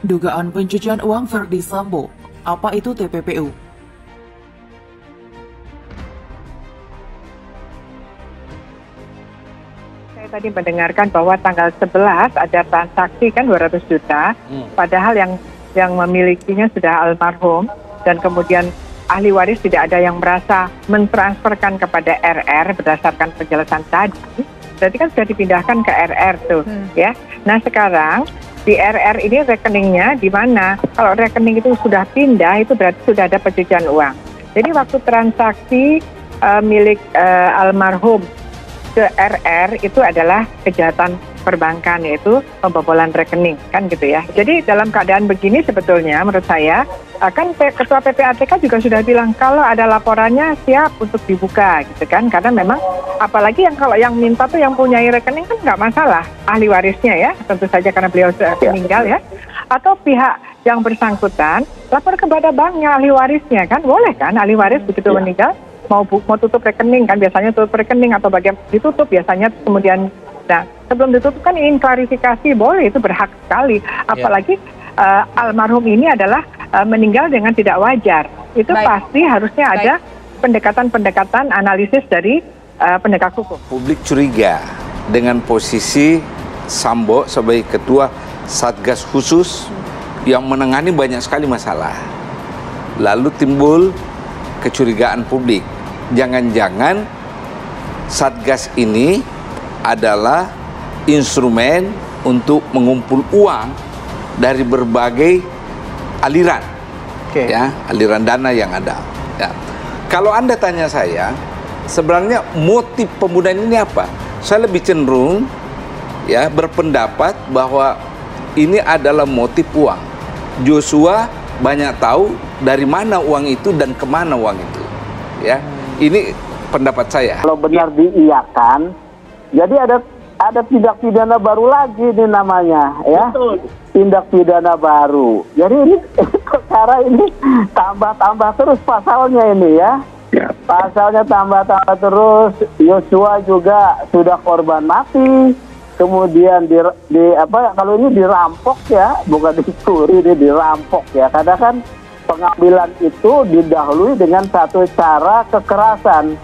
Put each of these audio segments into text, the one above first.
Dugaan pencucian uang Verdi Sambo, apa itu TPPU? Saya tadi mendengarkan bahwa tanggal 11 ada transaksi kan 200 juta, padahal yang memilikinya sudah almarhum dan kemudian ahli waris tidak ada yang merasa mentransferkan kepada RR berdasarkan penjelasan tadi. Berarti kan sudah dipindahkan ke RR tuh, ya. Nah sekarang di RR ini rekeningnya di mana? Kalau rekening itu sudah pindah, itu berarti sudah ada pencucian uang. Jadi waktu transaksi milik almarhum ke RR itu adalah kejahatan perbankan, yaitu pembobolan rekening, kan gitu ya. Jadi dalam keadaan begini sebetulnya menurut saya, kan Ketua PPATK juga sudah bilang kalau ada laporannya siap untuk dibuka gitu kan. Karena memang apalagi kalau yang minta tuh yang punya rekening kan nggak masalah, ahli warisnya ya, tentu saja karena beliau sudah meninggal ya. Atau pihak yang bersangkutan lapor kepada banknya ahli warisnya kan, boleh kan ahli waris begitu meninggal mau tutup rekening kan, biasanya tutup rekening atau bagian ditutup biasanya kemudian. Nah, sebelum ditutup kan ingin klarifikasi, boleh, itu berhak sekali. Apalagi almarhum ini adalah meninggal dengan tidak wajar. Itu pasti harusnya ada pendekatan-pendekatan analisis dari penegak hukum. Publik curiga dengan posisi Sambo sebagai ketua Satgas khusus yang menangani banyak sekali masalah. Lalu timbul kecurigaan publik. Jangan-jangan Satgas ini adalah instrumen untuk mengumpul uang dari berbagai aliran, ya, aliran dana yang ada. Ya. Kalau Anda tanya saya, sebenarnya motif pembunuhan ini apa? Saya lebih cenderung, ya, berpendapat bahwa ini adalah motif uang. Joshua banyak tahu dari mana uang itu dan kemana uang itu. Ya, ini pendapat saya. Kalau benar diiyakan. Jadi ada tindak pidana baru lagi ini namanya, ya. Betul. Tindak pidana baru. Jadi ini perkara ini tambah terus pasalnya ini ya. Pasalnya tambah terus. Joshua juga sudah korban mati. Kemudian kalau ini dirampok ya, bukan dicuri, ini dirampok ya. Karena kan pengambilan itu didahului dengan satu cara kekerasan.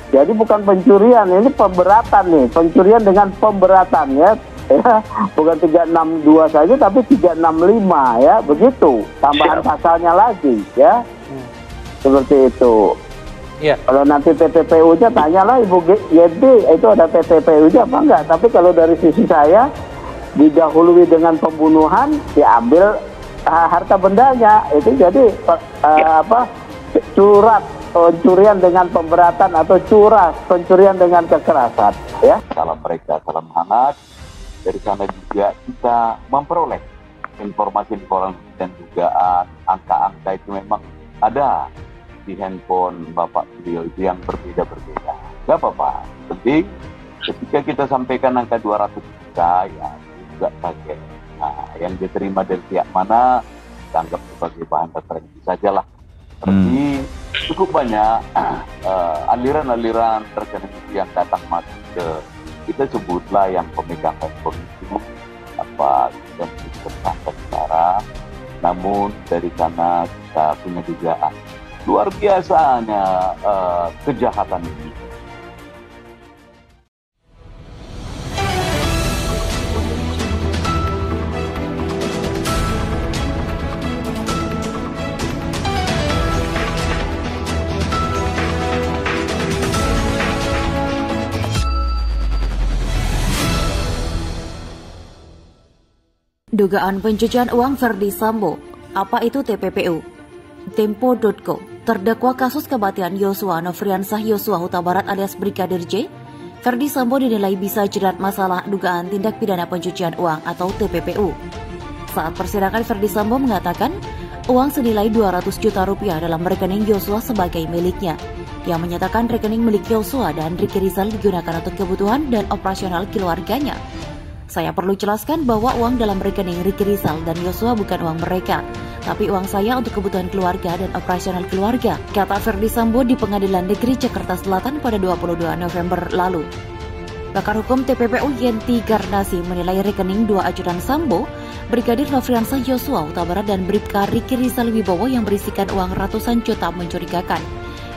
Jadi bukan pencurian, ini pemberatan nih, pencurian dengan pemberatan ya, bukan 362 saja tapi 365 ya, begitu, tambahan pasalnya lagi ya, seperti itu. Ya. Kalau nanti TPPU-nya tanyalah Ibu Yedi, itu ada TPPU-nya apa enggak, tapi kalau dari sisi saya, didahului dengan pembunuhan, diambil harta bendanya, itu jadi surat pencurian dengan pemberatan atau curas pencurian dengan kekerasan, ya. Salam mereka, salam hangat. Dari sana juga kita memperoleh informasi-informasi dan dugaan angka-angka itu memang ada di handphone Bapak beliau itu yang berbeda-berbeda. Gak apa-apa, penting ketika kita sampaikan angka 200 juta ya juga kaget. Nah, yang diterima dari pihak mana dianggap sebagai bahan referensi sajalah. Seperti cukup banyak aliran-aliran rekening yang datang masuk ke kita sebutlah yang pemegang handphone itu apa yang tersangka sekarang. Namun dari sana kita punya dugaan luar biasanya kejahatan ini. Dugaan pencucian uang Verdi Sambo, apa itu TPPU? Tempo.co, terdakwa kasus kematian Yosua Nofriansah Yosua Huta Barat alias Brigadir J, Verdi Sambo dinilai bisa jerat masalah dugaan tindak pidana pencucian uang atau TPPU. Saat persidangan, Verdi Sambo mengatakan uang senilai 200 juta rupiah dalam rekening Yosua sebagai miliknya. Dia menyatakan rekening milik Yosua dan Ricky Rizal digunakan untuk kebutuhan dan operasional keluarganya. Saya perlu jelaskan bahwa uang dalam rekening Ricky Rizal dan Yosua bukan uang mereka, tapi uang saya untuk kebutuhan keluarga dan operasional keluarga, kata Verdi Sambo di Pengadilan Negeri Jakarta Selatan pada 22 November lalu. Pakar Hukum TPPU Yenti Garnasi menilai rekening dua ajudan Sambo, Brigadir Nofriansah Yosua Huta Barat dan Bribka Riki Rizal Wibowo yang berisikan uang ratusan juta mencurigakan.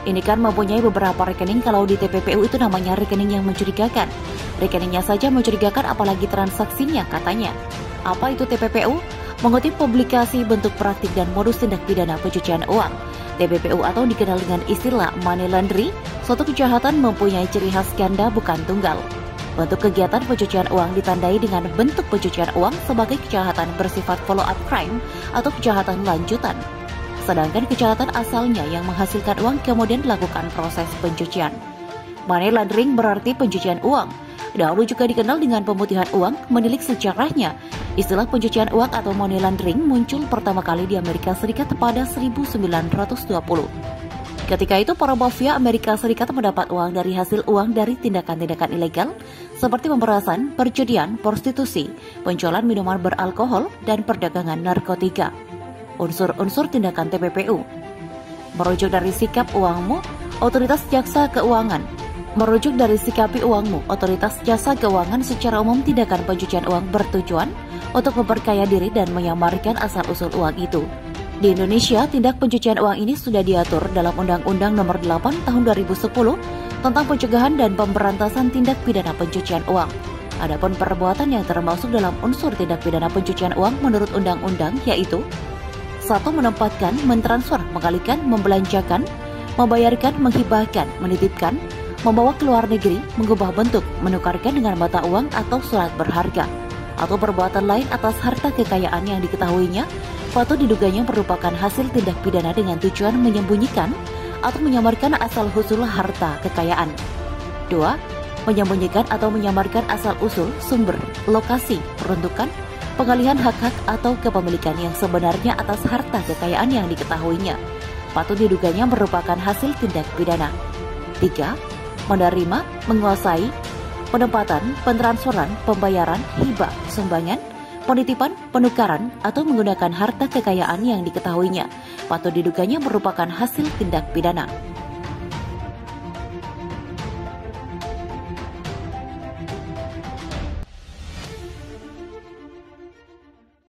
Ini kan mempunyai beberapa rekening, kalau di TPPU itu namanya rekening yang mencurigakan. Rekeningnya saja mencurigakan apalagi transaksinya, katanya. Apa itu TPPU? Mengutip publikasi bentuk praktik dan modus tindak pidana pencucian uang. TPPU atau dikenal dengan istilah money laundry, suatu kejahatan mempunyai ciri khas ganda bukan tunggal. Bentuk kegiatan pencucian uang ditandai dengan bentuk pencucian uang sebagai kejahatan bersifat follow-up crime atau kejahatan lanjutan. Sedangkan kejahatan asalnya yang menghasilkan uang kemudian dilakukan proses pencucian. Money laundering berarti pencucian uang. Dahulu juga dikenal dengan pemutihan uang, menilik sejarahnya. Istilah pencucian uang atau money laundering muncul pertama kali di Amerika Serikat pada 1920. Ketika itu, para mafia Amerika Serikat mendapat uang dari hasil uang dari tindakan-tindakan ilegal seperti pemerasan, perjudian, prostitusi, penjualan minuman beralkohol, dan perdagangan narkotika. Unsur-unsur tindakan TPPU. Merujuk dari sikap uangmu, otoritas jasa keuangan. Merujuk dari sikapi uangmu, otoritas jasa keuangan secara umum tindakan pencucian uang bertujuan untuk memperkaya diri dan menyamarkan asal-usul uang itu. Di Indonesia, tindak pencucian uang ini sudah diatur dalam Undang-Undang Nomor 8 Tahun 2010 tentang pencegahan dan pemberantasan tindak pidana pencucian uang. Adapun perbuatan yang termasuk dalam unsur tindak pidana pencucian uang menurut undang-undang yaitu 1. Menempatkan, mentransfer, mengalihkan, membelanjakan, membayarkan, menghibahkan, menitipkan, membawa ke luar negeri, mengubah bentuk, menukarkan dengan mata uang atau surat berharga, atau perbuatan lain atas harta kekayaan yang diketahuinya patut diduganya merupakan hasil tindak pidana dengan tujuan menyembunyikan atau menyamarkan asal-usul harta kekayaan. 2. Menyembunyikan atau menyamarkan asal-usul, sumber, lokasi, peruntukan, pengalihan hak-hak atau kepemilikan yang sebenarnya atas harta kekayaan yang diketahuinya patut diduganya merupakan hasil tindak pidana. 3. Menerima, menguasai, penempatan, pentransferan, pembayaran, hibah, sumbangan, penitipan, penukaran, atau menggunakan harta kekayaan yang diketahuinya patut diduganya merupakan hasil tindak pidana.